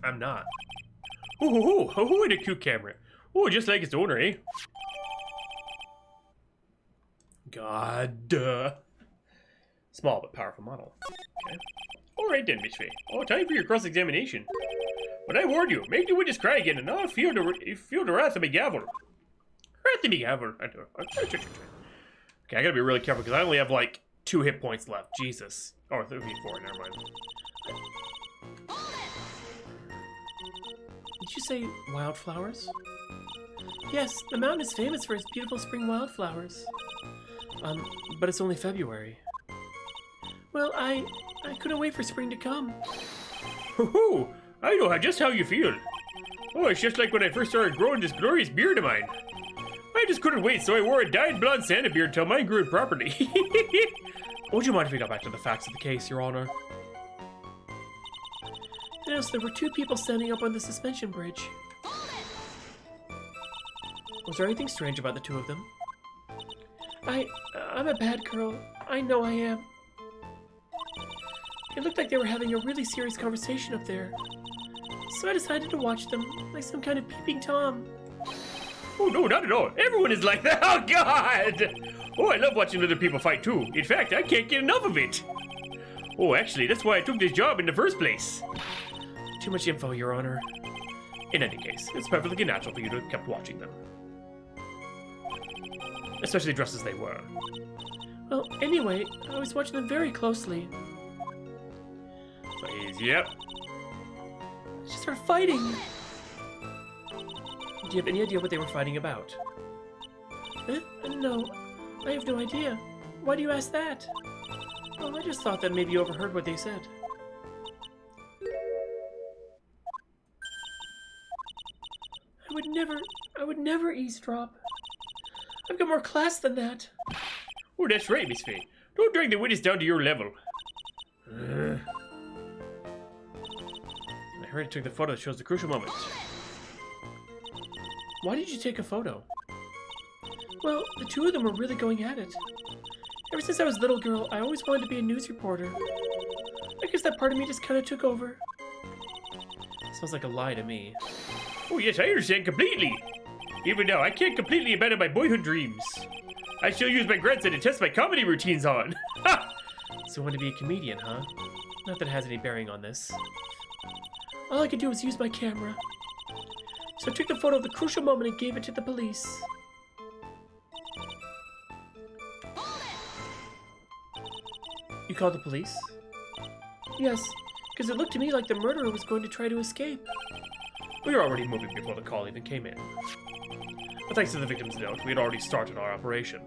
I'm not. Oh, and a cute camera. Oh, just like its owner, eh? God. Small but powerful model. Okay. Alright then, Miss Faye. Oh, time for your cross-examination. But I warned you, make the witness cry again, and I'll feel the wrath of my gavel. Wrath of my gavel. Okay, I gotta be really careful, because I only have, like, 2 hit points left. Jesus. Oh, it would be 4, never mind. Did you say wildflowers? Yes, the mountain is famous for its beautiful spring wildflowers. But it's only February. Well, I couldn't wait for spring to come. Hoo-hoo! I know just how you feel. Oh, it's just like when I first started growing this glorious beard of mine. I just couldn't wait, so I wore a dyed blonde Santa beard until mine grew properly. Would you mind if we got back to the facts of the case, Your Honor? Yes, there were 2 people standing up on the suspension bridge. Was there anything strange about the 2 of them? I'm a bad girl. I know I am. It looked like they were having a really serious conversation up there. So I decided to watch them, like some kind of peeping Tom. Oh, no, not at all. Everyone is like that. Oh, God! Oh, I love watching other people fight, too. In fact, I can't get enough of it. Oh, actually, that's why I took this job in the first place. Too much info, Your Honor. In any case, it's perfectly natural for you to have kept watching them. Especially dressed as they were. Well, anyway, I was watching them very closely. Please, yep. She started fighting. Do you have any idea what they were fighting about? No, I have no idea. Why do you ask that? Oh, I just thought that maybe you overheard what they said. I would never eavesdrop. I've got more class than that. Oh, that's right, Miss Faye. Don't drag the witness down to your level. I heard it took the photo that shows the crucial moment. Why did you take a photo? Well, the 2 of them were really going at it. Ever since I was a little girl, I always wanted to be a news reporter. I guess that part of me just kind of took over. Sounds like a lie to me. Oh yes, I understand completely. Even now, I can't completely abandon my boyhood dreams. I still use my grandson to test my comedy routines on. So you want to be a comedian, huh? Not that it has any bearing on this. All I could do was use my camera. So I took the photo of the crucial moment and gave it to the police. You called the police? Yes, because it looked to me like the murderer was going to try to escape. We were already moving before the call even came in. But thanks to the victim's note, we had already started our operation.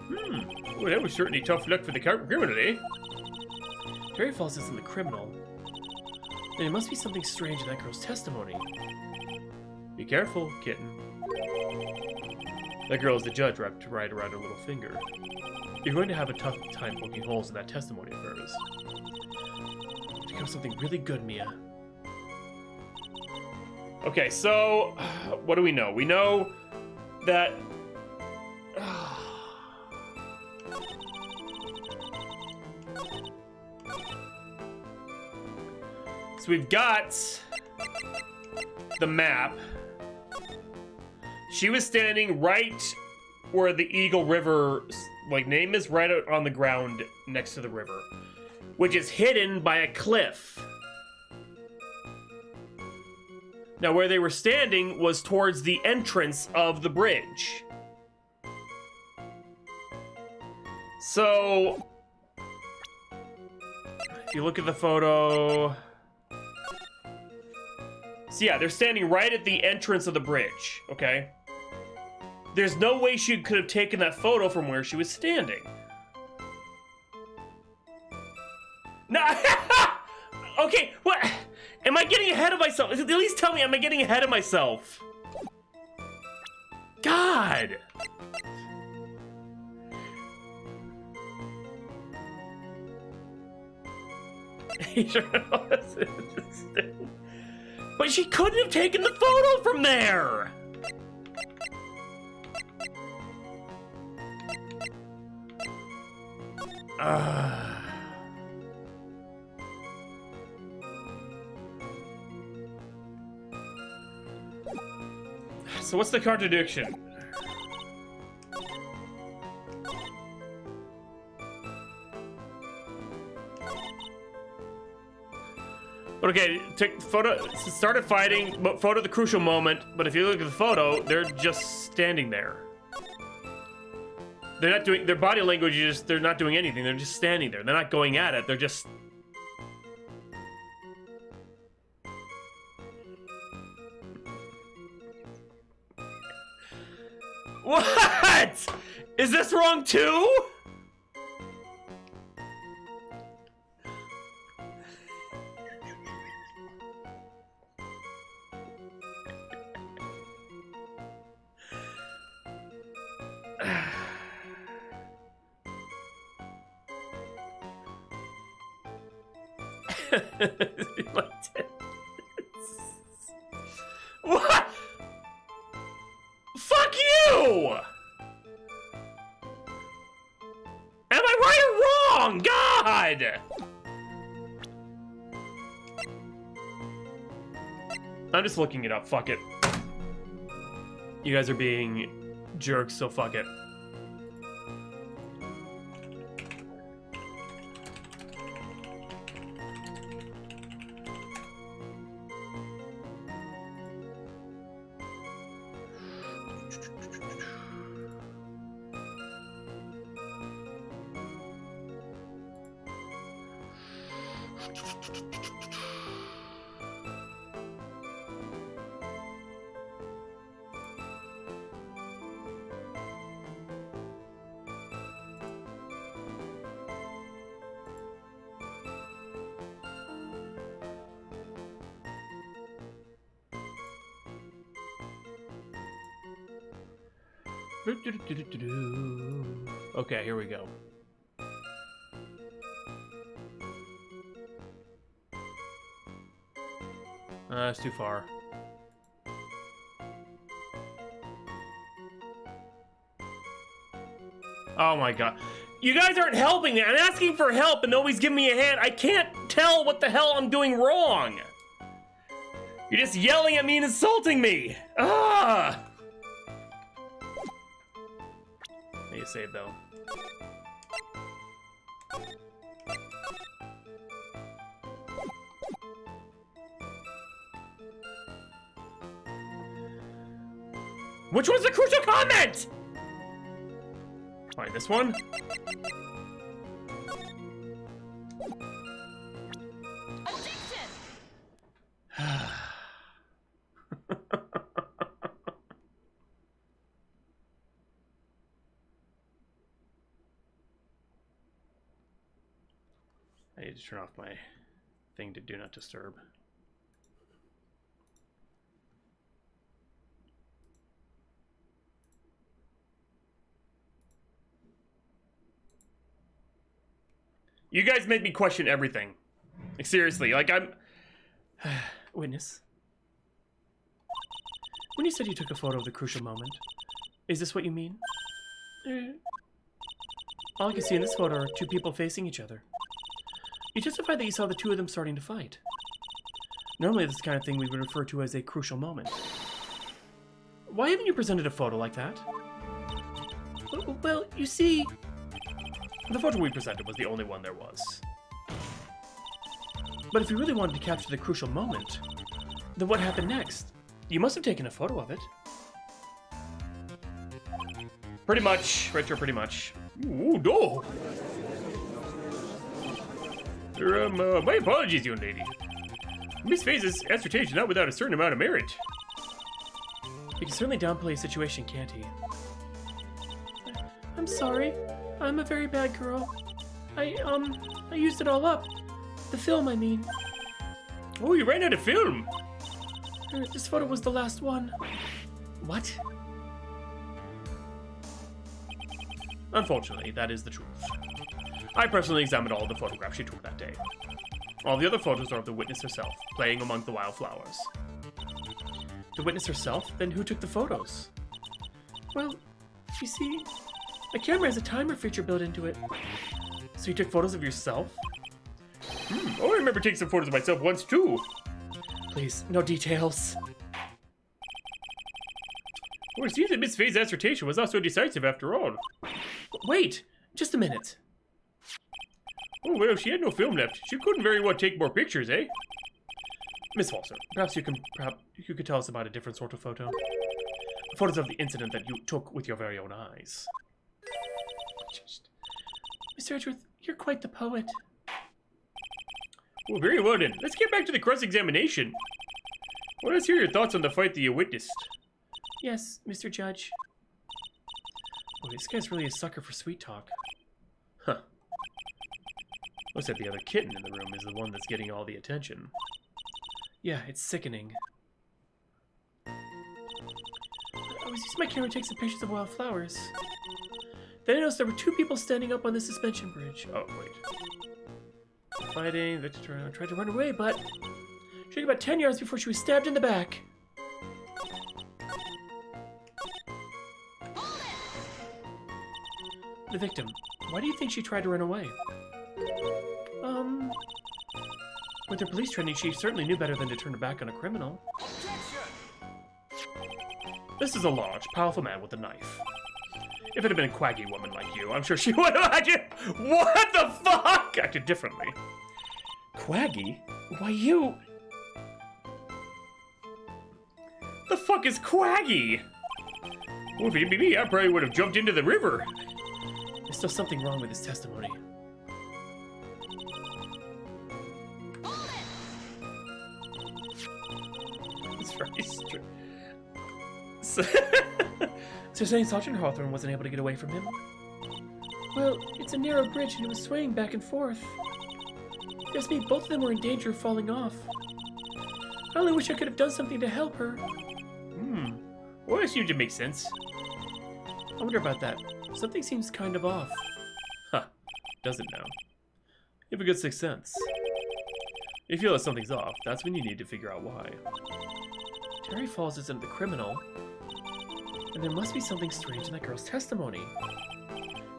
Well, that was certainly tough luck for the criminal, eh? Terry Falls isn't the criminal. Then it must be something strange in that girl's testimony. Be careful, kitten. That girl is the judge wrapped right around her little finger. You're going to have a tough time poking holes in that testimony of hers. Become something really good, Mia. Okay, so what do we know? We know that so we've got the map. She was standing right where the Eagle River, like, name is right out on the ground next to the river, which is hidden by a cliff. Now, where they were standing was towards the entrance of the bridge. So, if you look at the photo... So yeah, they're standing right at the entrance of the bridge, okay? There's no way she could have taken that photo from where she was standing. No, okay, what? Am I getting ahead of myself? At least tell me, am I getting ahead of myself? God! But she couldn't have taken the photo from there! So what's the contradiction? Okay, took photo, started fighting, but photo the crucial moment. But if you look at the photo, they're just standing there. They're not doing, their body language is just, they're not doing anything. They're just standing there. They're not going at it. They're just... What? Is this wrong too? What? Fuck you! Am I right or wrong? God! I'm just looking it up. Fuck it. You guys are being jerks, so fuck it. Okay, here we go. That's too far. Oh my god. You guys aren't helping me. I'm asking for help and nobody's giving me a hand. I can't tell what the hell I'm doing wrong. You're just yelling at me and insulting me. Ah! Need to save though. Which one's the crucial comment? Alright, this one? I need to turn off my thing to do not disturb. You guys made me question everything. Like, seriously, like, I'm... Witness. When you said you took a photo of the crucial moment, is this what you mean? All I can see in this photo are two people facing each other. You testified that you saw the two of them starting to fight. Normally, this is the kind of thing we would refer to as a crucial moment. Why haven't you presented a photo like that? Well, you see... The photo we presented was the only one there was. But if you really wanted to capture the crucial moment, then what happened next? You must have taken a photo of it. Pretty much, Richard, pretty much. Ooh, no! My apologies, young lady. Miss Faze's assertion is not without a certain amount of merit. He can certainly downplay a situation, can't he? I'm sorry. I'm a very bad girl. I used it all up. The film, I mean. Oh, you ran out of film! This photo was the last one. What? Unfortunately, that is the truth. I personally examined all of the photographs she took that day. All the other photos are of the witness herself, playing among the wildflowers. The witness herself? Then who took the photos? Well, you see, the camera has a timer feature built into it. So you took photos of yourself? Oh, I remember taking some photos of myself once too. Please, no details. Well, it seems that Miss Faye's assertion was not so decisive after all. Wait, just a minute. Oh, well, she had no film left. She couldn't very well take more pictures, eh? Miss Walser, perhaps you could tell us about a different sort of photo. Photos of the incident that you took with your very own eyes. Mr. Edgeworth, you're quite the poet. Well, very well then. Let's get back to the cross-examination. Well, let's hear your thoughts on the fight that you witnessed. Yes, Mr. Judge. Oh, this guy's really a sucker for sweet talk. Huh. Looks like the other kitten in the room is the one that's getting all the attention. Yeah, it's sickening. I was using my camera to take some pictures of wildflowers. Then I noticed there were two people standing up on the suspension bridge. Oh, wait. Fighting, Victor tried to run away, but she took about 10 yards before she was stabbed in the back. The victim. Why do you think she tried to run away? With her police training, she certainly knew better than to turn her back on a criminal. This is a large, powerful man with a knife. If it had been a quaggy woman like you, I'm sure she would have acted... What the fuck? Acted differently. Quaggy? Why, you... The fuck is quaggy? Well, if it'd be me, I probably would have jumped into the river. There's still something wrong with his testimony. It's very strange. So saying Sergeant Hawthorne wasn't able to get away from him? Well, it's a narrow bridge and it was swaying back and forth. Guess me, both of them were in danger of falling off. I only wish I could have done something to help her. Well, that seems to make sense. I wonder about that. Something seems kind of off. Huh. Doesn't know. You have a good sixth sense. If you feel that something's off, that's when you need to figure out why. Terry Falls isn't the criminal. And there must be something strange in that girl's testimony.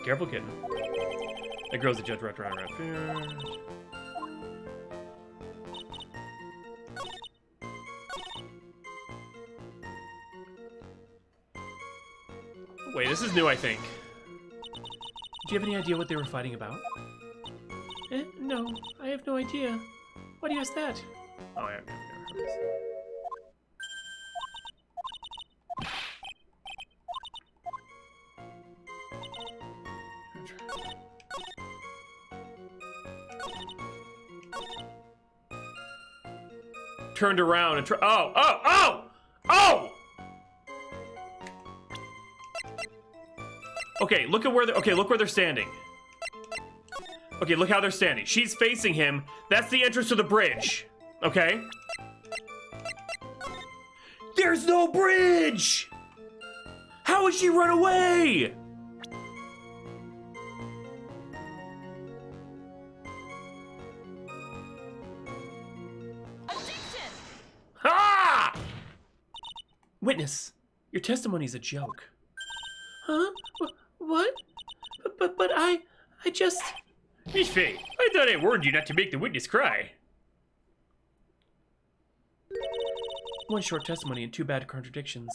Careful, kitten. That girl's a judge right around here. Wait, this is new, I think. Do you have any idea what they were fighting about? No, I have no idea. Why do you ask that? Oh, yeah. Turned around and oh! Okay, look at where look where they're standing. Okay, look how they're standing. She's facing him. That's the entrance to the bridge. Okay? There's no bridge! How would she run away? Objection! Ha! Witness, your testimony's a joke. Huh? What? But I just... Miss Faye, I thought I warned you not to make the witness cry. One short testimony and two bad contradictions.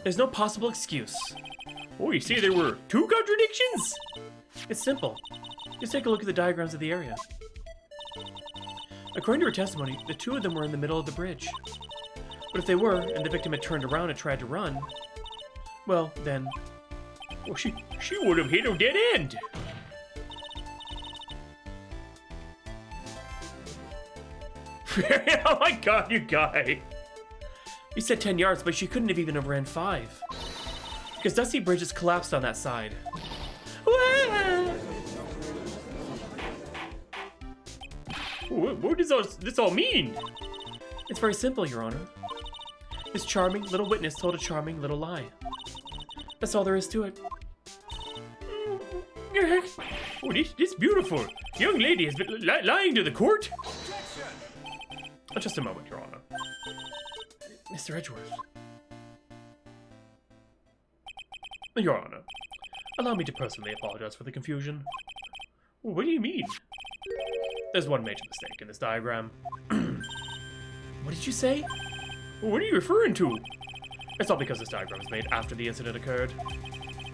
There's no possible excuse. Oh, you say there were two contradictions? It's simple. Just take a look at the diagrams of the area. According to her testimony, the two of them were in the middle of the bridge. But if they were, and the victim had turned around and tried to run, well, then... Well, she would have hit a dead end. Oh my god, you guy. You said 10 yards, but she couldn't have even have ran 5. Because Dusty Bridge has collapsed on that side. What does this all mean? It's very simple, Your Honor. This charming little witness told a charming little lie. That's all there is to it. Oh, this beautiful young lady has been lying to the court? Just a moment, Your Honor. Mr. Edgeworth. Your Honor. Allow me to personally apologize for the confusion. What do you mean? There's one major mistake in this diagram. What did you say? What are you referring to? It's all because this diagram was made after the incident occurred.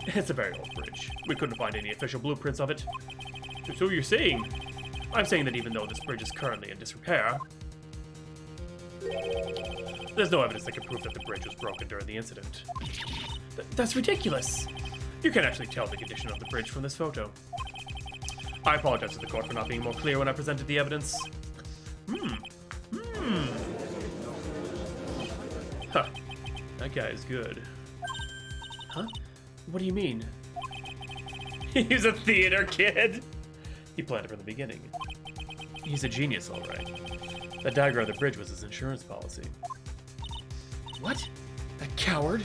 It's a very old bridge. We couldn't find any official blueprints of it. So you're saying? I'm saying that even though this bridge is currently in disrepair, there's no evidence that can prove that the bridge was broken during the incident. That's ridiculous! You can actually tell the condition of the bridge from this photo. I apologize to the court for not being more clear when I presented the evidence. Huh. That guy is good. Huh? What do you mean? He's a theater kid! He planned it from the beginning. He's a genius, all right. That diagram of the bridge was his insurance policy. What? That coward?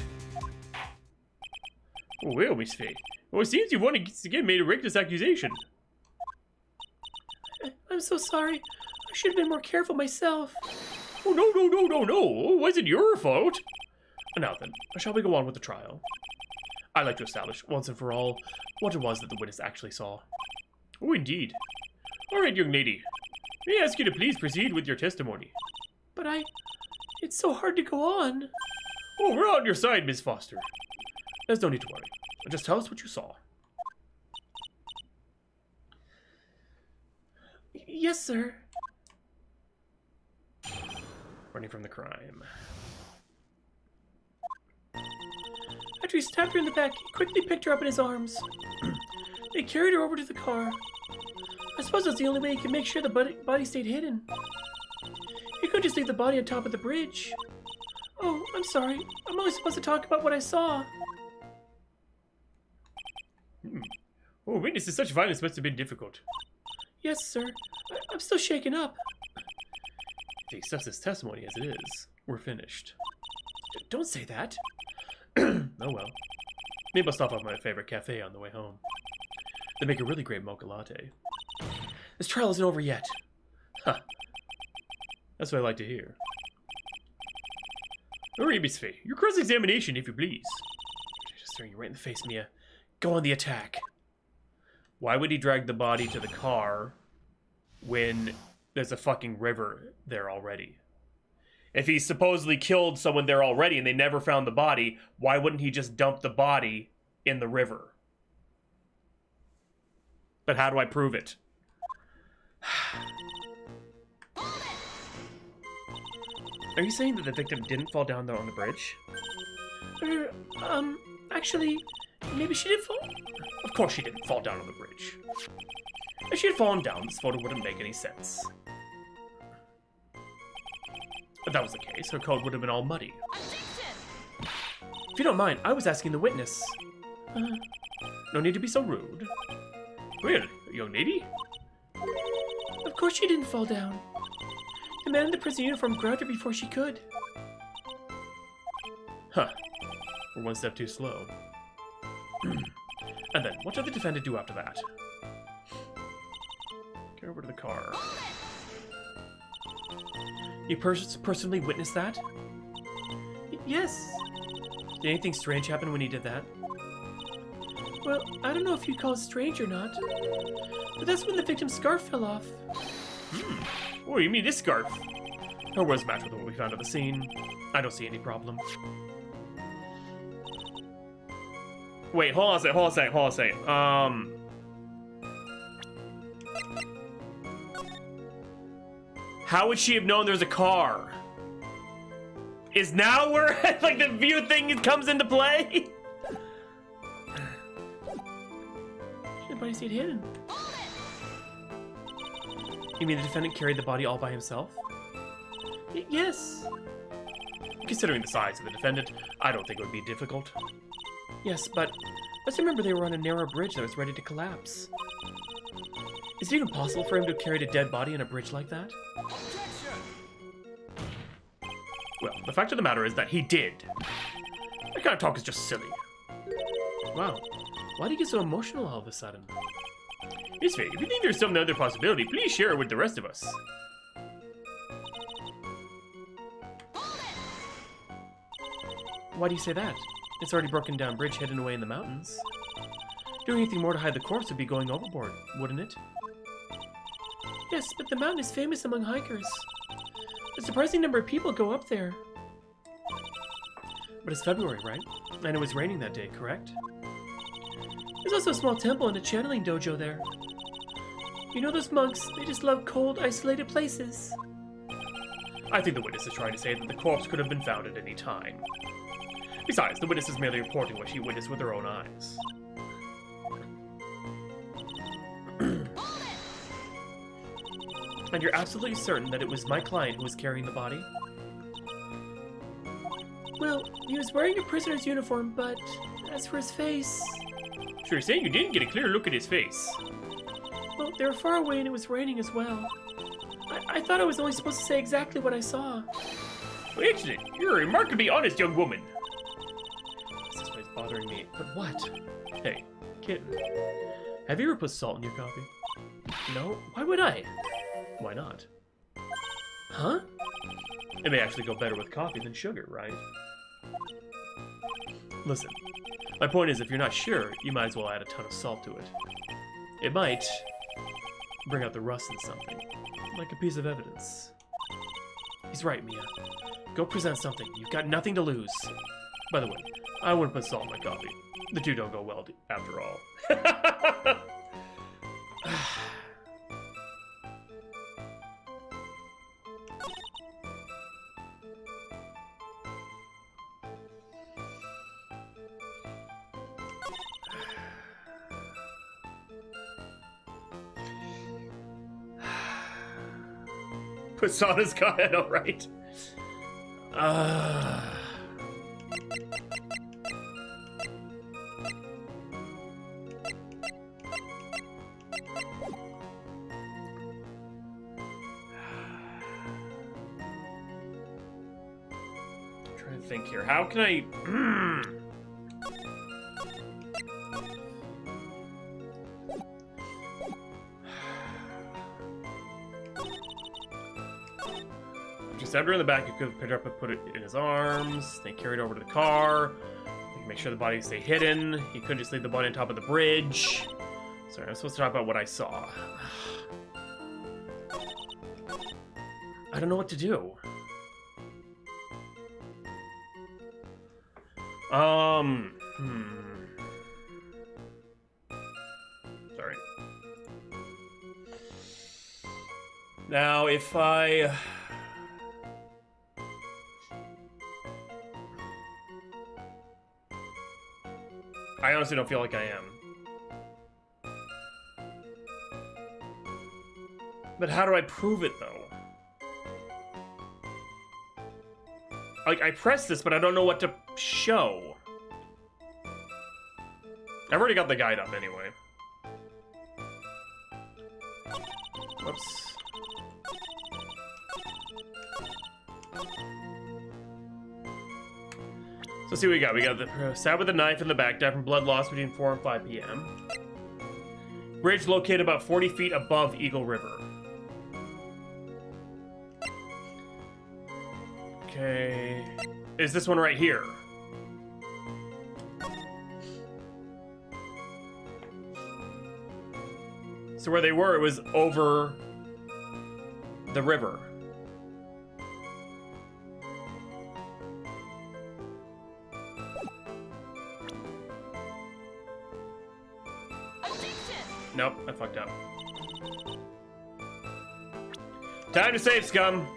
Oh, well, Miss Faye. Well, it seems you once again made a reckless accusation. I'm so sorry. I should have been more careful myself. Oh, no. It wasn't your fault. Now then, shall we go on with the trial? I'd like to establish, once and for all, what it was that the witness actually saw. Oh, indeed. All right, young lady. May I ask you to please proceed with your testimony? But it's so hard to go on. Oh, we're on your side, Miss Foster. There's no need to worry. Just tell us what you saw. Yes, sir. Running from the crime. After he stabbed her in the back, he quickly picked her up in his arms. They carried her over to the car. I suppose that's the only way he could make sure the body stayed hidden. He couldn't just leave the body on top of the bridge. Oh, I'm sorry. I'm only supposed to talk about what I saw. Oh, witnessing such violence must have been difficult. Yes, sir. I'm still shaken up. If he accepts his testimony as it is, we're finished. Don't say that. Oh well. Maybe I'll stop at my favorite cafe on the way home. They make a really great mocha latte. This trial isn't over yet. Huh. That's what I like to hear. Alright, Miss Faye. Your cross-examination, if you please. Just staring you right in the face, Mia. Go on the attack. Why would he drag the body to the car when there's a fucking river there already? If he supposedly killed someone there already and they never found the body, why wouldn't he just dump the body in the river? But how do I prove it? Are you saying that the victim didn't fall down there on the bridge? Actually, maybe she did fall. Of course she didn't fall down on the bridge. If she had fallen down, this photo wouldn't make any sense. If that was the case, her code would have been all muddy. If you don't mind, I was asking the witness. No need to be so rude. Really, young lady? Of course she didn't fall down. The man in the prison uniform grabbed her before she could. Huh. We're one step too slow. And then, what did the defendant do after that? Get over to the car. You personally witnessed that? Yes. Did anything strange happen when he did that? Well, I don't know if you'd call it strange or not, but that's when the victim's scarf fell off. Oh, you mean this scarf? Her words match with what we found at the scene. I don't see any problem. Wait, hold on a second. How would she have known there's a car? Is now where like the view thing comes into play? The body stayed hidden. You mean the defendant carried the body all by himself? Yes. Considering the size of the defendant, I don't think it would be difficult. Yes, but let's remember they were on a narrow bridge that was ready to collapse. Is it even possible for him to have carried a dead body on a bridge like that? Well, the fact of the matter is that he did. That kind of talk is just silly. Wow. Why do you get so emotional all of a sudden? Miss Faye, if you think there's some other possibility, please share it with the rest of us. Why do you say that? It's already broken down bridge hidden away in the mountains. Doing anything more to hide the corpse would be going overboard, wouldn't it? Yes, but the mountain is famous among hikers. A surprising number of people go up there. But it's February, right? And it was raining that day, correct? There's also a small temple and a channeling dojo there. You know those monks, they just love cold, isolated places. I think the witness is trying to say that the corpse could have been found at any time. Besides, the witness is merely reporting what she witnessed with her own eyes. And you're absolutely certain that it was my client who was carrying the body? Well, he was wearing a prisoner's uniform, but as for his face... So you're saying you didn't get a clear look at his face? Well, they were far away and it was raining as well. I thought I was only supposed to say exactly what I saw. Well, excellent. You're a remarkably honest young woman. This is bothering me. But what? Hey, kitten. Have you ever put salt in your coffee? No? Why would I? Why not? Huh? It may actually go better with coffee than sugar, right? Listen, my point is if you're not sure, you might as well add a ton of salt to it. It might bring out the rust in something, like a piece of evidence. He's right, Mia. Go present something. You've got nothing to lose. By the way, I wouldn't put salt in my coffee. The two don't go well after all. Put salt on his coffee, I know, right? Trying to think here. How can I... Just stabbed her in the back. He could have picked her up and put it in his arms. They carried it over to the car. They can make sure the body stay hidden. He couldn't just leave the body on top of the bridge. Sorry, I'm supposed to talk about what I saw. I don't know what to do. Sorry. Now, if I honestly don't feel like I am. But how do I prove it, though? Like, I pressed this, but I don't know what to show. I've already got the guide up anyway. Whoops. So let's see what we got. We got the stab with a knife in the back, died from blood loss between 4 and 5 p.m. Bridge located about 40 feet above Eagle River. Okay. Is this one right here? So where they were, it was over the river. Nope, I fucked up. Time to save, scum!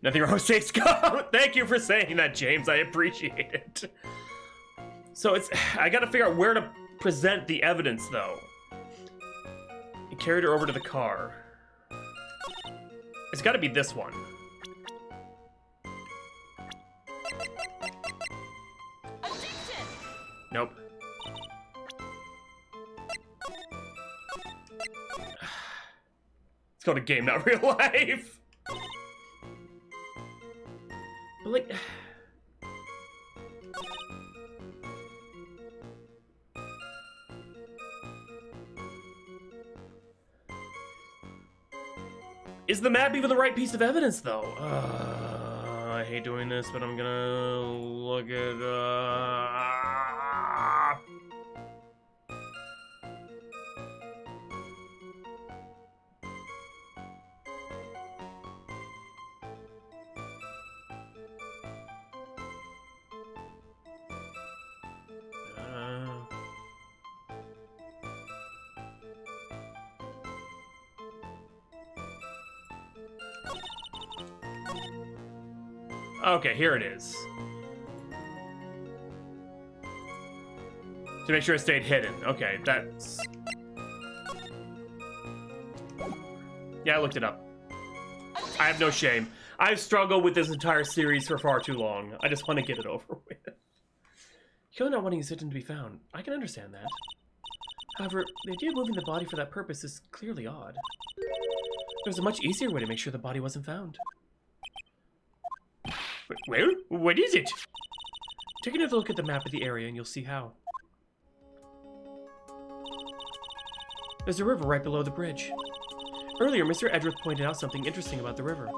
Nothing wrong with save, scum! Thank you for saying that, James. I appreciate it. So I gotta figure out where to present the evidence, though. He carried her over to the car. It's gotta be this one. Nope. It's called a game, not real life. But like... Is the map even the right piece of evidence, though? I hate doing this, but I'm gonna look at, Okay, here it is. To make sure it stayed hidden. Okay, that's... Yeah, I looked it up. I have no shame. I've struggled with this entire series for far too long. I just want to get it over with. Killer not wanting his victim to be found. I can understand that. However, the idea of moving the body for that purpose is clearly odd. There's a much easier way to make sure the body wasn't found. Well, what is it? Take another look at the map of the area and you'll see how. There's a river right below the bridge. Earlier, Mr. Edgeworth pointed out something interesting about the river.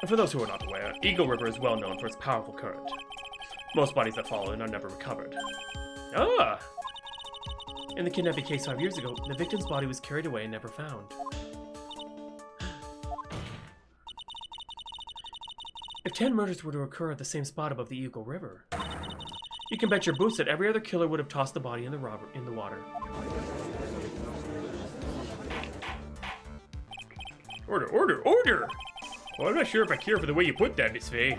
And for those who are not aware, Eagle River is well known for its powerful current. Most bodies that fall in are never recovered. Ah! In the kidnapping case 5 years ago, the victim's body was carried away and never found. If 10 murders were to occur at the same spot above the Eagle River, you can bet your boots that every other killer would have tossed the body in the water. Order, order, order! Well, I'm not sure if I care for the way you put that, Miss Faye.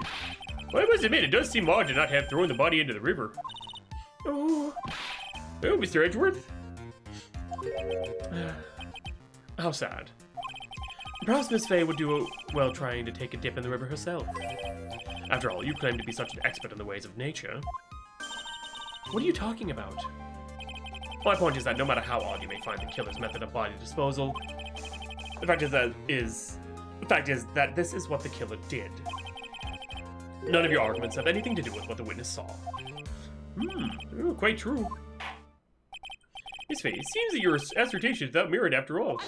Well, I must admit, it does seem odd to not have thrown the body into the river. Oh. Oh, Mr. Edgeworth? How sad. Perhaps Miss Faye would do well trying to take a dip in the river herself. After all, you claim to be such an expert in the ways of nature. What are you talking about? My point is that no matter how odd you may find the killer's method of body disposal, the fact is that this is what the killer did. None of your arguments have anything to do with what the witness saw. Oh, quite true. Miss Faye, it seems that your assertion is without merit after all.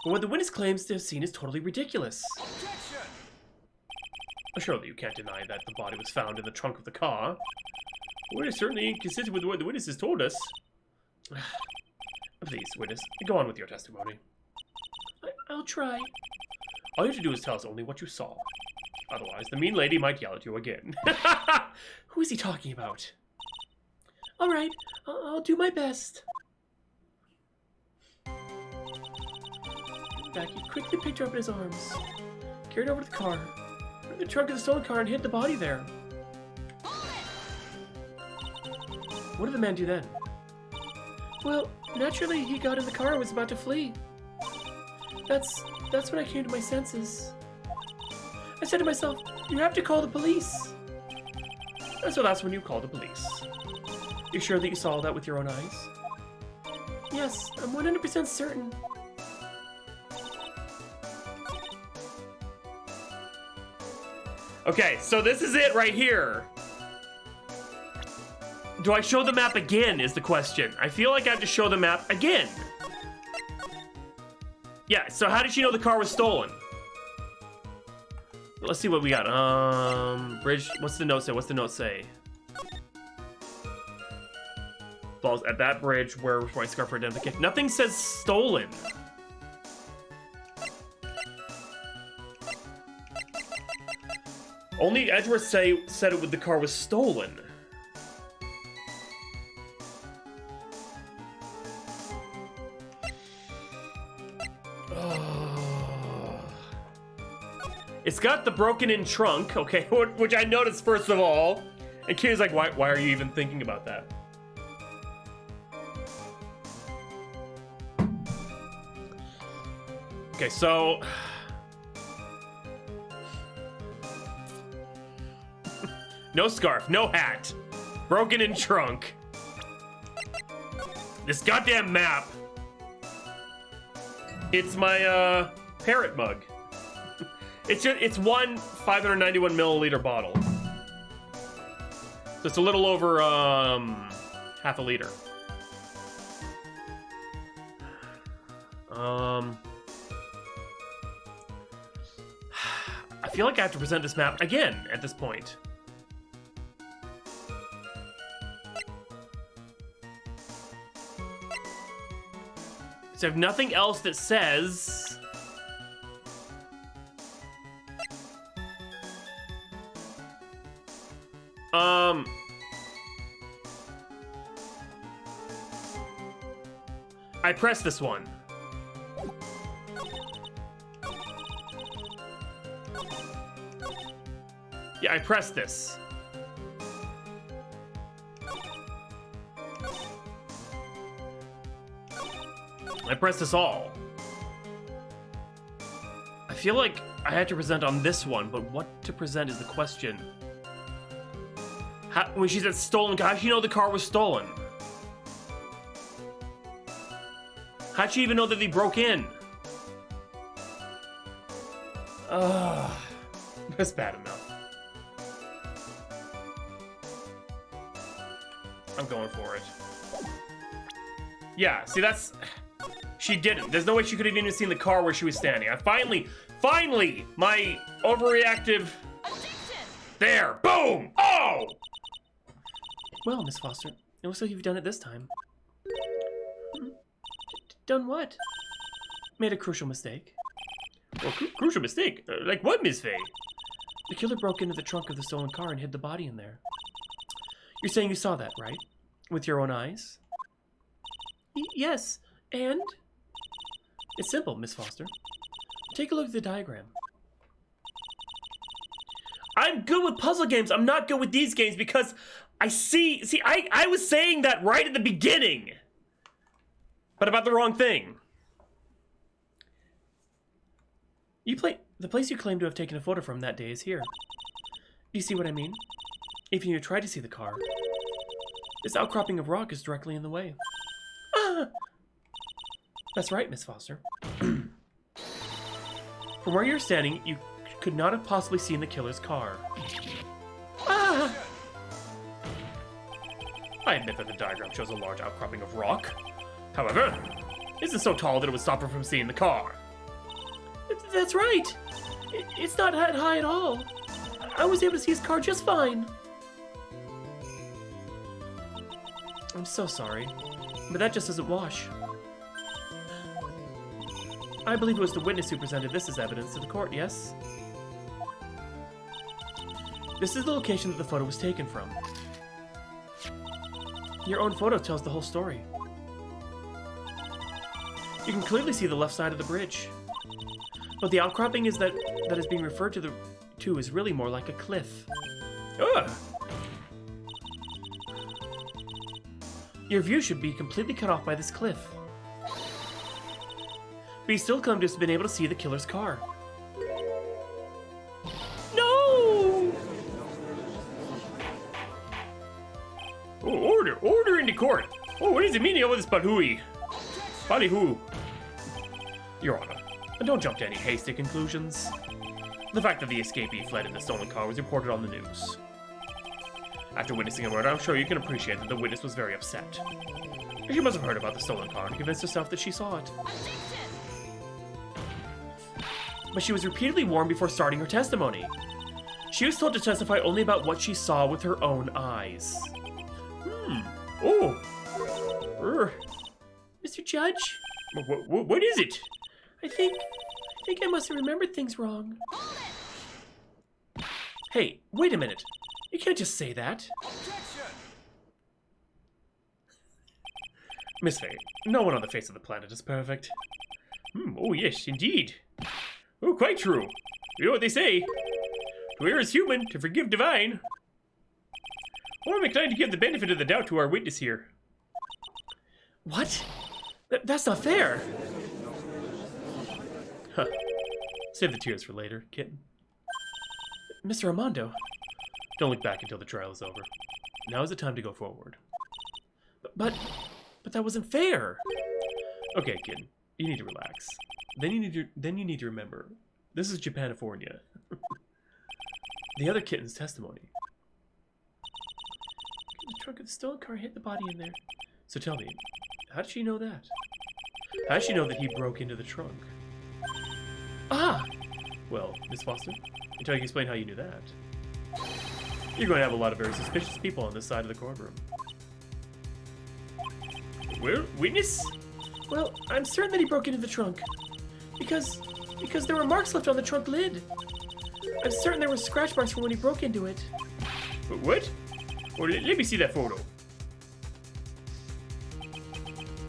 But what the witness claims to have seen is totally ridiculous. Objection! Surely you can't deny that the body was found in the trunk of the car. Well, it is certainly inconsistent with what the witness has told us. Please, witness, go on with your testimony. I'll try. All you have to do is tell us only what you saw. Otherwise, the mean lady might yell at you again. Who is he talking about? All right, I'll do my best. Becky quickly picked her up in his arms, carried her over to the car, put in the trunk of the stolen car, and hid the body there. What did the man do then? Well, naturally, he got in the car and was about to flee. That's when I came to my senses. I said to myself, you have to call the police. And so that's when you called the police. You sure that you saw that with your own eyes? Yes, I'm 100% certain. Okay, so this is it right here. Do I show the map again is the question. I feel like I have to show the map again. Yeah, so how did she know the car was stolen? Let's see what we got. Bridge, what's the note say? What's the note say? Falls at that bridge where White Scarf for identification. Nothing says stolen. Only Edgeworth said it with the car was stolen. It's got the broken-in trunk, okay, which I noticed first of all. And Kitty's like, why are you even thinking about that? Okay, so... No scarf, no hat. Broken-in trunk. This goddamn map. It's my, parrot mug. It's one 591 milliliter bottle. So it's a little over, half a liter. feel like I have to present this map again at this point. So I have nothing else that says... I pressed this one. Yeah, I pressed this. I pressed this all. I feel like I had to present on this one, but what to present is the question. When she said stolen, how did she know the car was stolen? How'd she even know that they broke in? That's bad enough. I'm going for it. Yeah, see, that's... She didn't. There's no way she could have even seen the car where she was standing. I finally, my overreactive... There, boom! Oh! Well, Miss Foster, it looks like you've done it this time. Done what? Made a crucial mistake. Well, crucial mistake? Like what, Miss Faye? The killer broke into the trunk of the stolen car and hid the body in there. You're saying you saw that, right? With your own eyes? Yes, and? It's simple, Miss Foster. Take a look at the diagram. I'm good with puzzle games. I'm not good with these games because I see, I was saying that right at the beginning. But about the wrong thing. The place you claim to have taken a photo from that day is here. You see what I mean? If you try to see the car, this outcropping of rock is directly in the way. Ah! That's right, Miss Foster. From where you're standing, you could not have possibly seen the killer's car. Ah! I admit that the diagram shows a large outcropping of rock. However, it isn't so tall that it would stop her from seeing the car. That's right! It's not that high at all. I was able to see his car just fine. I'm so sorry, but that just doesn't wash. I believe it was the witness who presented this as evidence to the court, yes? This is the location that the photo was taken from. Your own photo tells the whole story. You can clearly see the left side of the bridge. But the outcropping is that is being referred to is really more like a cliff. Ugh. Your view should be completely cut off by this cliff. But you still claim to have been able to see the killer's car. No! Oh, order in the court. Oh, what does it mean all this balhooey? Ballyhoo. Your Honor, don't jump to any hasty conclusions. The fact that the escapee fled in the stolen car was reported on the news. After witnessing a murder, I'm sure you can appreciate that the witness was very upset. She must have heard about the stolen car and convinced herself that she saw it. But she was repeatedly warned before starting her testimony. She was told to testify only about what she saw with her own eyes. Oh. Mr. Judge? What is it? I think I must have remembered things wrong. Hey, wait a minute. You can't just say that. Miss Faye, no one on the face of the planet is perfect. Oh yes, indeed. Oh, quite true. You know what they say. To err is human, to forgive divine. Well, I'm inclined to give the benefit of the doubt to our witness here. What? That's not fair. Huh. Save the tears for later, kitten. Mr. Armando. Don't look back until the trial is over. Now is the time to go forward. But that wasn't fair. Okay, kitten. You need to relax. Then you need to remember, this is Japanifornia. The other kitten's testimony. The trunk of the stolen car hit the body in there. So tell me, how did she know that? How did she know that he broke into the trunk? Ah! Well, Miss Foster, Until I can explain how you knew that. You're going to have a lot of very suspicious people on this side of the courtroom. Well, witness? Well, I'm certain that he broke into the trunk. Because there were marks left on the trunk lid. I'm certain there were scratch marks from when he broke into it. What? Well, let me see that photo.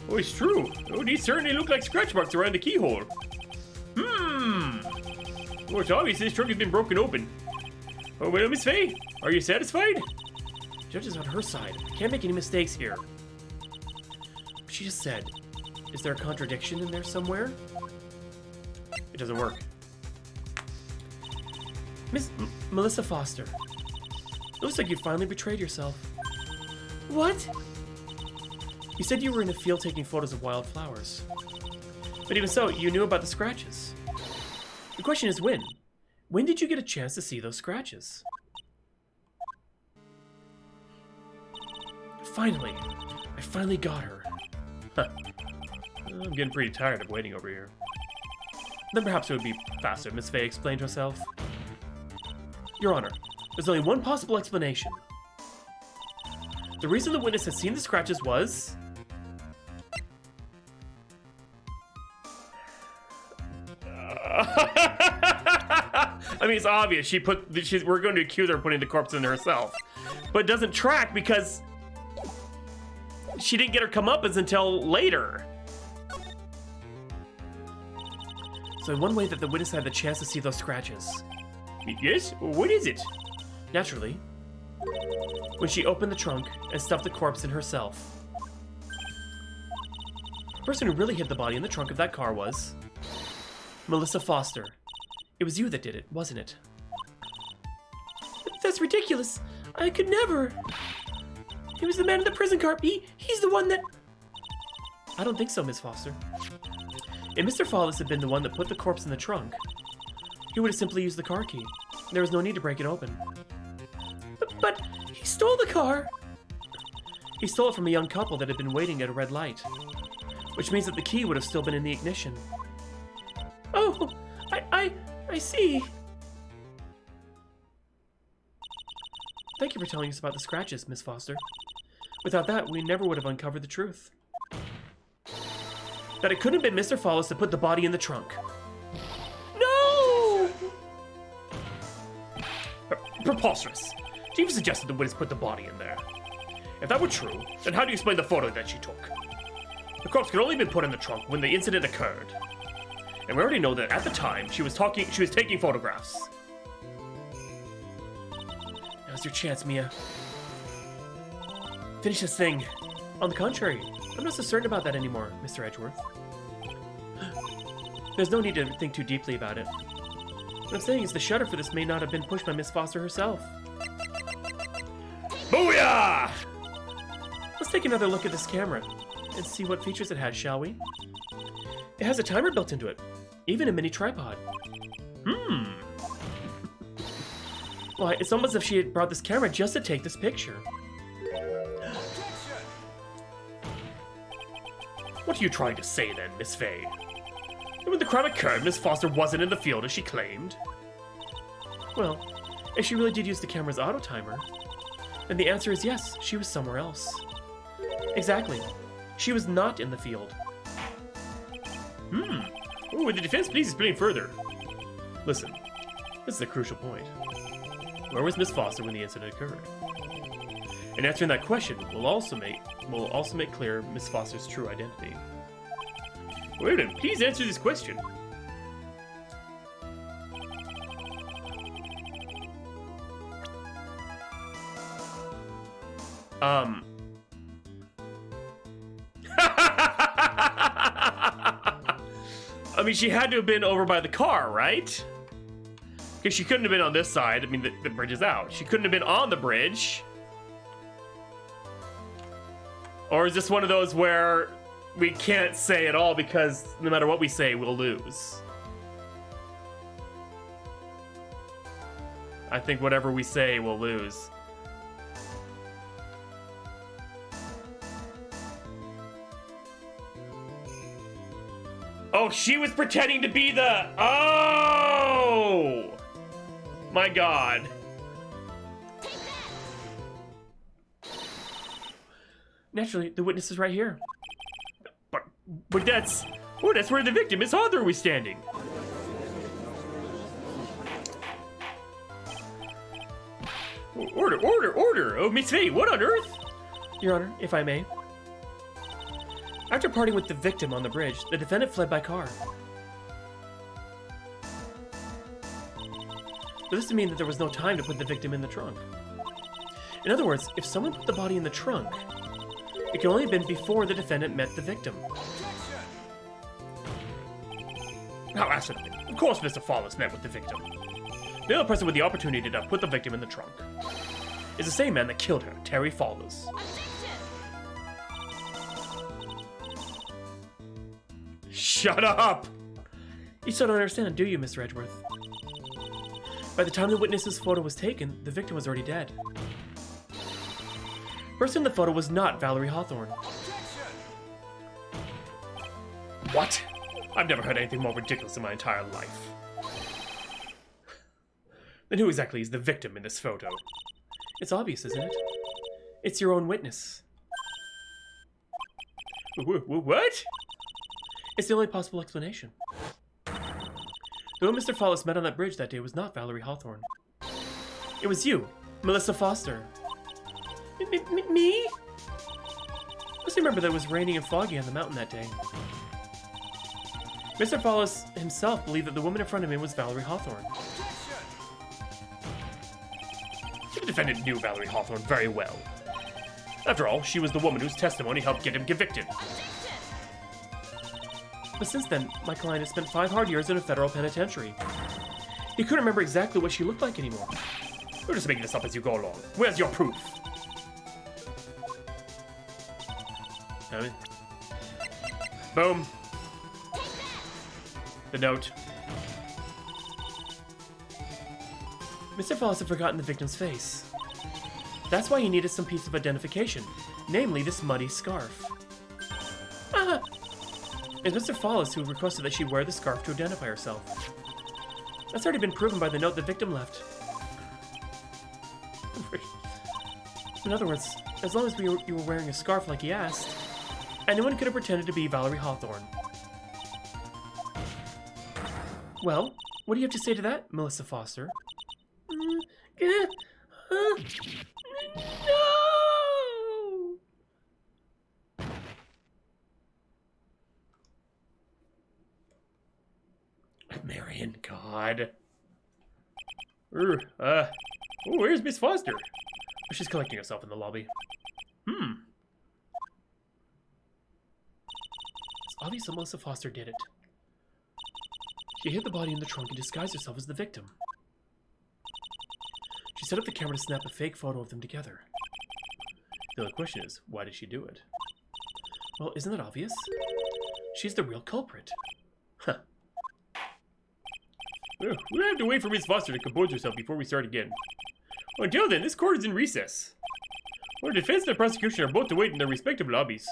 Oh, it's true. Oh, these certainly look like scratch marks around the keyhole. Well, it's obvious this trunk has been broken open. Oh, well, Miss Faye, are you satisfied? Judge is on her side. Can't make any mistakes here. She just said, is there a contradiction in there somewhere? It doesn't work. Miss Melissa Foster. It looks like you finally betrayed yourself. What? You said you were in a field taking photos of wildflowers. But even so, you knew about the scratches. The question is when? When did you get a chance to see those scratches? Finally. I finally got her. Huh. I'm getting pretty tired of waiting over here. Then perhaps it would be faster, Miss Faye explained herself. Your Honor, there's only one possible explanation. The reason the witness had seen the scratches was... I mean, it's obvious. We're going to accuse her of putting the corpse in herself. But it doesn't track because she didn't get her comeuppance until later. So in one way that the witness had the chance to see those scratches. Yes? What is it? Naturally, when she opened the trunk and stuffed the corpse in herself. The person who really hid the body in the trunk of that car was... Melissa Foster. It was you that did it, wasn't it? That's ridiculous. I could never. He was the man in the prison car. He's the one that... I don't think so, Miss Foster. If Mr. Follis had been the one that put the corpse in the trunk, he would have simply used the car key. There was no need to break it open. But he stole the car! He stole it from a young couple that had been waiting at a red light. Which means that the key would have still been in the ignition. Oh, I see. Thank you for telling us about the scratches, Miss Foster. Without that, we never would have uncovered the truth. That it couldn't have been Mr. Follis that put the body in the trunk. No! Preposterous. She even suggested the witness put the body in there. If that were true, then how do you explain the photo that she took? The corpse could only have been put in the trunk when the incident occurred. And we already know that at the time, she was taking photographs. Now's your chance, Mia. Finish this thing. On the contrary, I'm not so certain about that anymore, Mr. Edgeworth. There's no need to think too deeply about it. What I'm saying is the shutter for this may not have been pushed by Miss Foster herself. Booyah! Let's take another look at this camera and see what features it has, shall we? It has a timer built into it, even a mini tripod. Why, it's almost as if she had brought this camera just to take this picture. What are you trying to say then, Miss Faye? When the crime occurred, Miss Foster wasn't in the field as she claimed? Well, if she really did use the camera's auto timer, then the answer is yes, she was somewhere else. Exactly. She was not in the field. Oh, would the defense please explain further? Listen, this is a crucial point. Where was Miss Foster when the incident occurred? And answering that question will also make clear Miss Foster's true identity. Well then, please answer this question. I mean, she had to have been over by the car, right? Because she couldn't have been on this side. I mean, the bridge is out. She couldn't have been on the bridge. Or is this one of those where we can't say at all because no matter what we say, we'll lose? I think whatever we say, we'll lose. Oh, she was pretending to be the... Oh! My god. Naturally, the witness is right here. But that's... Oh, that's where the victim, Miss Arthur, was standing. Order! Oh, Miss Faye, what on earth? Your Honor, if I may. After parting with the victim on the bridge, the defendant fled by car. But this would mean that there was no time to put the victim in the trunk. In other words, if someone put the body in the trunk, it could only have been before the defendant met the victim. How absolutely. Of course Mr. Fawless met with the victim. The other person with the opportunity to put the victim in the trunk is the same man that killed her, Terry Fawless. Shut up! You still don't understand, do you, Mr. Edgeworth? By the time the witness's photo was taken, the victim was already dead. The person in the photo was not Valerie Hawthorne. What? I've never heard anything more ridiculous in my entire life. Then who exactly is the victim in this photo? It's obvious, isn't it? It's your own witness. What? It's the only possible explanation. The woman Mr. Fawless met on that bridge that day was not Valerie Hawthorne. It was you, Melissa Foster. Me? I just remember that it was raining and foggy on the mountain that day. Mr. Fawless himself believed that the woman in front of him was Valerie Hawthorne. The defendant knew Valerie Hawthorne very well. After all, she was the woman whose testimony helped get him convicted. But since then, my client has spent 5 hard years in a federal penitentiary. He couldn't remember exactly what she looked like anymore. You're just making this up as you go along. Where's your proof? Boom. The note. Mr. Fawless had forgotten the victim's face. That's why he needed some piece of identification, namely this muddy scarf. Ah! It's Mr. Fawless who requested that she wear the scarf to identify herself. That's already been proven by the note the victim left. In other words, as long as you were wearing a scarf like he asked, anyone could have pretended to be Valerie Hawthorne. Well, what do you have to say to that, Melissa Foster? No! Marion, God. Oh, where's Miss Foster? She's collecting herself in the lobby. Hmm. It's obvious that Melissa Foster did it. She hid the body in the trunk and disguised herself as the victim. She set up the camera to snap a fake photo of them together. The only question is, why did she do it? Well, isn't that obvious? She's the real culprit. Huh. We'll have to wait for Miss Foster to compose herself before we start again. Until then, this court is in recess. Our defense and the prosecution are both to wait in their respective lobbies.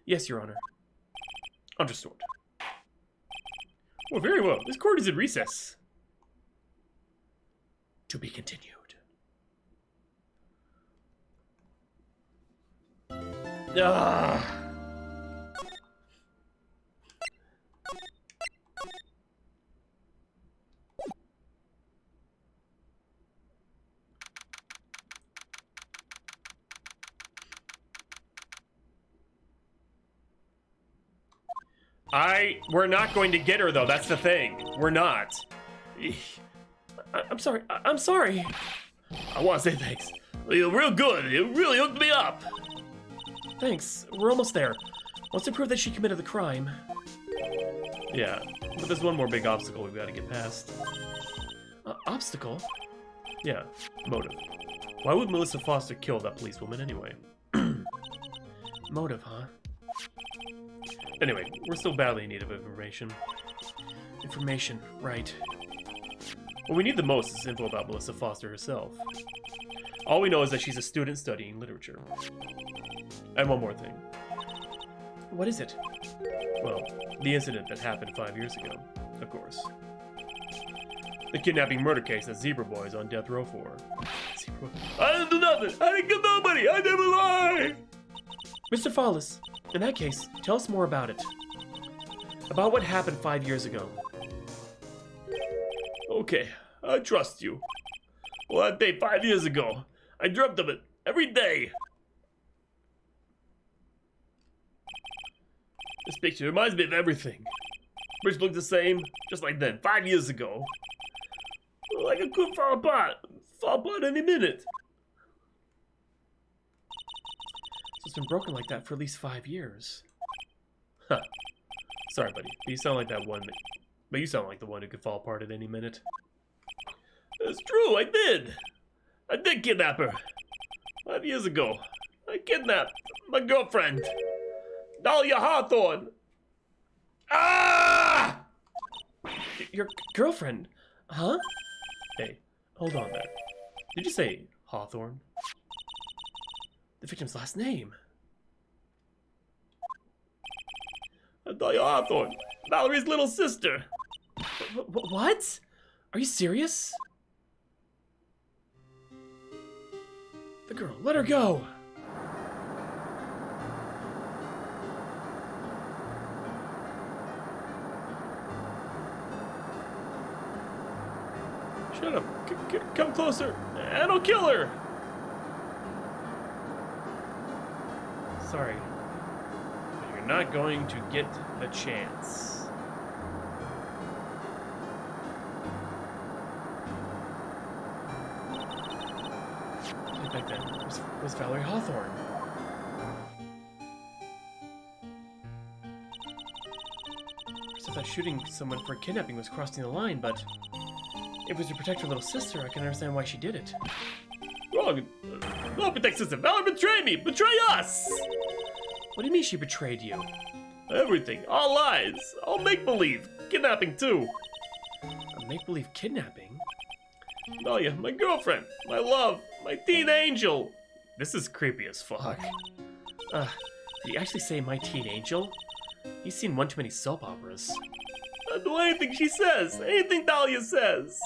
Yes, Your Honor. Understood. Well, very well. This court is in recess. To be continued. Ah. We're not going to get her, though. That's the thing. We're not. I'm sorry. I'm sorry. I want to say thanks. You're real good. You really hooked me up. Thanks. We're almost there. Once to prove that she committed the crime. Yeah, but there's one more big obstacle we've got to get past. Obstacle? Yeah, motive. Why would Melissa Foster kill that policewoman anyway? Motive, huh? Anyway, we're still badly in need of information. Information, right. What we need the most is info about Melissa Foster herself. All we know is that she's a student studying literature. And one more thing. What is it? Well, the incident that happened 5 years ago, of course. The kidnapping murder case that Zebra Boy is on death row for. Zebra Boy. I didn't do nothing! I didn't kill nobody! I never lie! Mr. Fawless, in that case, tell us more about it. About what happened 5 years ago. Okay, I trust you. Well, that day 5 years ago, I dreamt of it every day. This picture reminds me of everything. Bridge looked the same, just like then, 5 years ago. Like it could fall apart any minute. So it's been broken like that for at least 5 years. Huh. Sorry, buddy, but you sound like that one. But you sound like the one who could fall apart at any minute. It's true, I did. I did kidnap her. 5 years ago, I kidnapped my girlfriend, Dahlia Hawthorne. Ah! Your girlfriend? Huh? Hey, hold on there. Did you say Hawthorne? The victim's last name. Dahlia Hawthorne, Valerie's little sister. What? Are you serious? The girl, let her go! Shut up. Come closer, and I'll kill her. Sorry. But you're not going to get a chance. Back then, was Valerie Hawthorne. So that shooting someone for kidnapping was crossing the line, but if it was to protect her little sister, I can understand why she did it. Wrong. No, protect sister. Valerie betrayed me. Betray us. What do you mean she betrayed you? Everything. All lies. All make-believe. Kidnapping, too. A make-believe kidnapping? Dahlia, my girlfriend. My love. My teen angel. This is creepy as fuck. Did he actually say my teen angel? He's seen one too many soap operas. I'll do anything she says. Anything Dahlia says.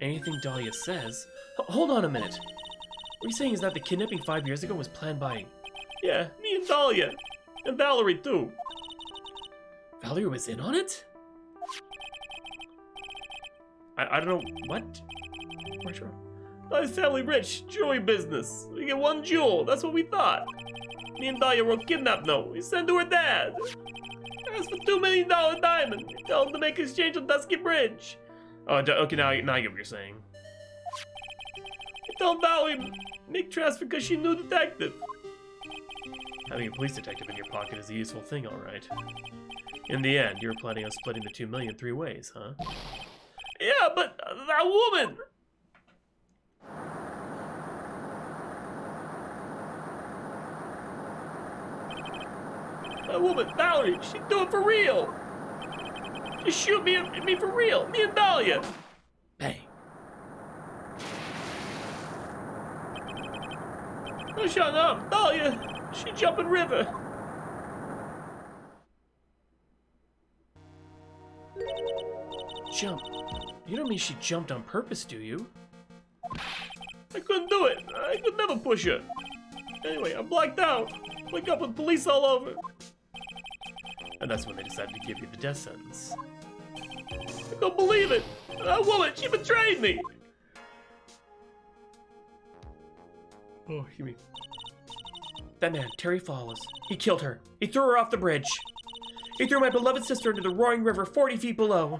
Anything Dahlia says? Hold on a minute. What you're saying is that the kidnapping 5 years ago was planned by... Yeah, me and Dahlia. And Valerie, too. Valerie was in on it? I don't know. What? Retro? Dahlia's family rich. Jewelry business. We get one jewel. That's what we thought. Me and Dahlia wrote kidnap note. We sent to her dad. Asked for $2 million diamond. We tell him to make exchange on Dusky Bridge. Oh, okay, now I get what you're saying. We told Valerie to make transfer because she knew detective. Having a police detective in your pocket is a useful thing, alright. In the end, you were planning on splitting the $2 million 3 ways, huh? Yeah, but that woman! That woman, Valerie, she'd do it for real! She'd shoot me for real, me and Dahlia! Bang. No, shut up, Dahlia! She jump in river! Jump. You don't mean she jumped on purpose, do you? I couldn't do it. I could never push her. Anyway, I blacked out. Wake up with police all over. And that's when they decided to give you the death sentence. I couldn't believe it. That woman, she betrayed me. Oh, you mean... That man, Terry Fawless. He killed her. He threw her off the bridge. He threw my beloved sister into the roaring river 40 feet below.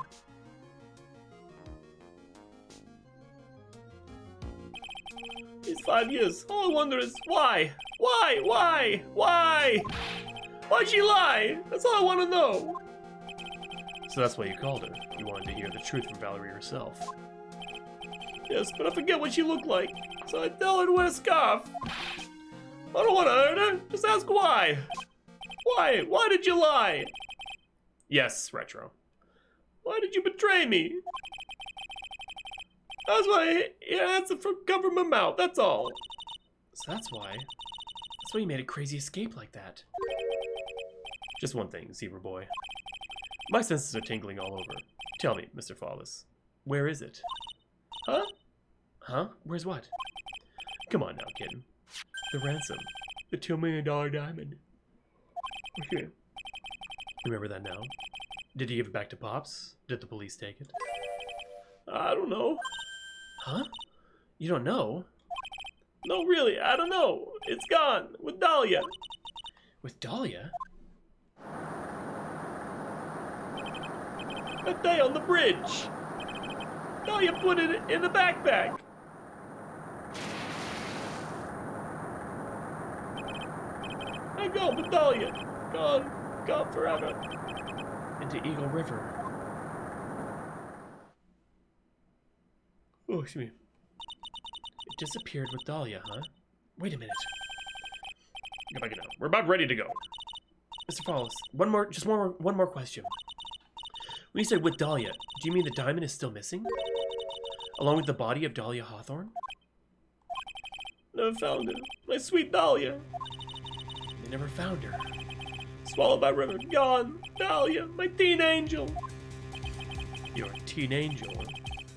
These 5 years, all I wonder is why? Why? Why'd she lie? That's all I want to know. So that's why you called her. You wanted to hear the truth from Valerie herself. Yes, but I forget what she looked like, so I tell her to wear a scarf. I don't want to hurt her. Just ask why. Why? Why did you lie? Yes, Retro. Why did you betray me? That's why your answer come from my mouth, that's all. So that's why you made a crazy escape like that. Just one thing, Zebra Boy. My senses are tingling all over. Tell me, Mr. Fawless. Where is it? Huh? Huh? Where's what? Come on now, kitten. The ransom. The $2 million diamond. Okay. Remember that now? Did you give it back to Pops? Did the police take it? I don't know. Huh? You don't know? No, really, I don't know. It's gone with Dahlia. With Dahlia? That day on the bridge. Dahlia put it in the backpack. I go with Dahlia. Gone forever. Into Eagle River. Oh, excuse me. It disappeared with Dahlia, huh? Wait a minute. Get back in now. We're about ready to go. Mr. Falls, one more question. When you said with Dahlia, do you mean the diamond is still missing? Along with the body of Dahlia Hawthorne? Never found her. My sweet Dahlia. They never found her. Swallowed by river. Gone. Dahlia, my teen angel. Your teen angel.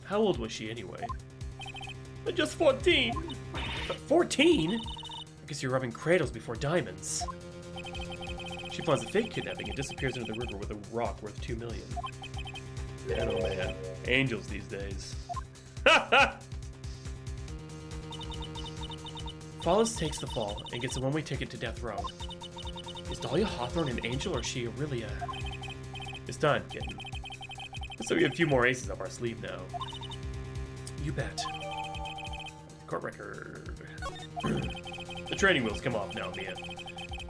How old was she anyway? Just 14. 14? I guess you're rubbing cradles before diamonds. She plans a fake kidnapping and disappears into the river with a rock worth $2 million. Man, oh man. Angels these days. Fallis takes the fall and gets a one-way ticket to death row. Is Dahlia Hawthorne an angel or is she really a... It's time, kitten. So we have a few more aces up our sleeve now. You bet. Court record. The training wheels come off now, Mia.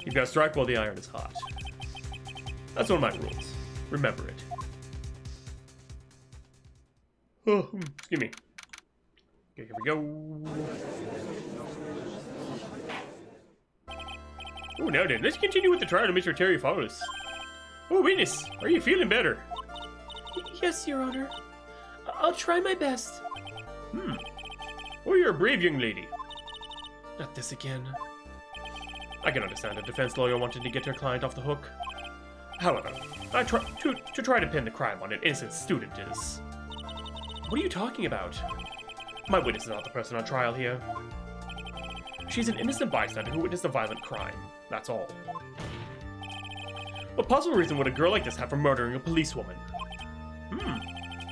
You've got to strike while the iron is hot. That's one of my rules. Remember it. Oh, excuse me. Okay, here we go. Oh, now then, let's continue with the trial of Mr. Terry Fallis. Oh, witness, are you feeling better? Yes, Your Honor. I'll try my best. Oh, you're a brave young lady. Not this again. I can understand a defense lawyer wanting to get her client off the hook. However, to try to pin the crime on an innocent student is... What are you talking about? My witness is not the person on trial here. She's an innocent bystander who witnessed a violent crime. That's all. What possible reason would a girl like this have for murdering a policewoman?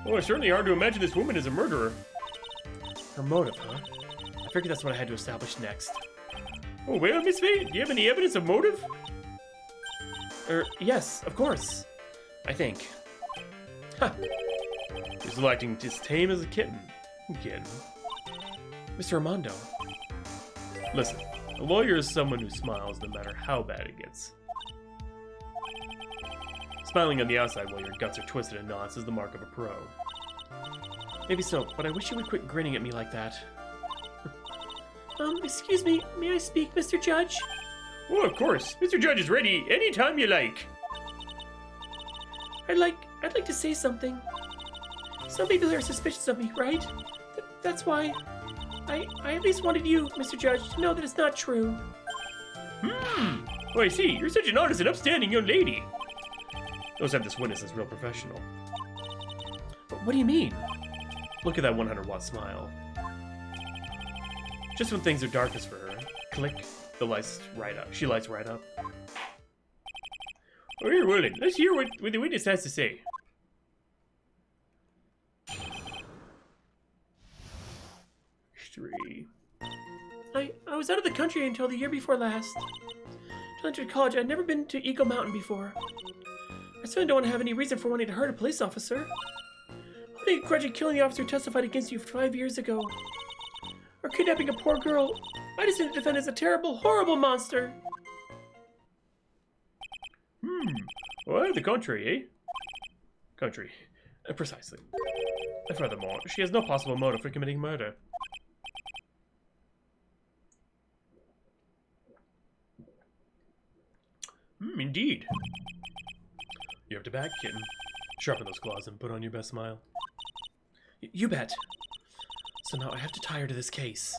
Well, it's certainly hard to imagine this woman is a murderer. Her motive, huh? I figured that's what I had to establish next. Oh, well, Miss Faye, do you have any evidence of motive? Yes, of course. I think. Ha! You're still acting as tame as a kitten. Kitten. Mr. Armando. Listen, a lawyer is someone who smiles no matter how bad it gets. Smiling on the outside while your guts are twisted in knots is the mark of a pro. Maybe so, but I wish you would quit grinning at me like that. Excuse me, may I speak, Mr. Judge? Oh, of course. Mr. Judge is ready anytime you like. I'd like to say something. Some people are suspicious of me, right? That's why I at least wanted you, Mr. Judge, to know that it's not true. Oh, I see. You're such an honest and upstanding young lady. Let's have this witness as real professional. What do you mean? Look at that 100-watt smile. Just when things are darkest for her, click, the lights right up. She lights right up. Oh, you're willing. Let's hear what the witness has to say. Three. I was out of the country until the year before last. Till I entered college, I'd never been to Eagle Mountain before. I certainly don't want to have any reason for wanting to hurt a police officer. Holding a grudge and killing the officer who testified against you 5 years ago. Or kidnapping a poor girl. I just didn't defend as a terrible, horrible monster. Well, the contrary, eh? Country. Precisely. And furthermore, she has no possible motive for committing murder. Indeed. You have to back, kitten. Sharpen those claws and put on your best smile. You bet. So now I have to tie her to this case.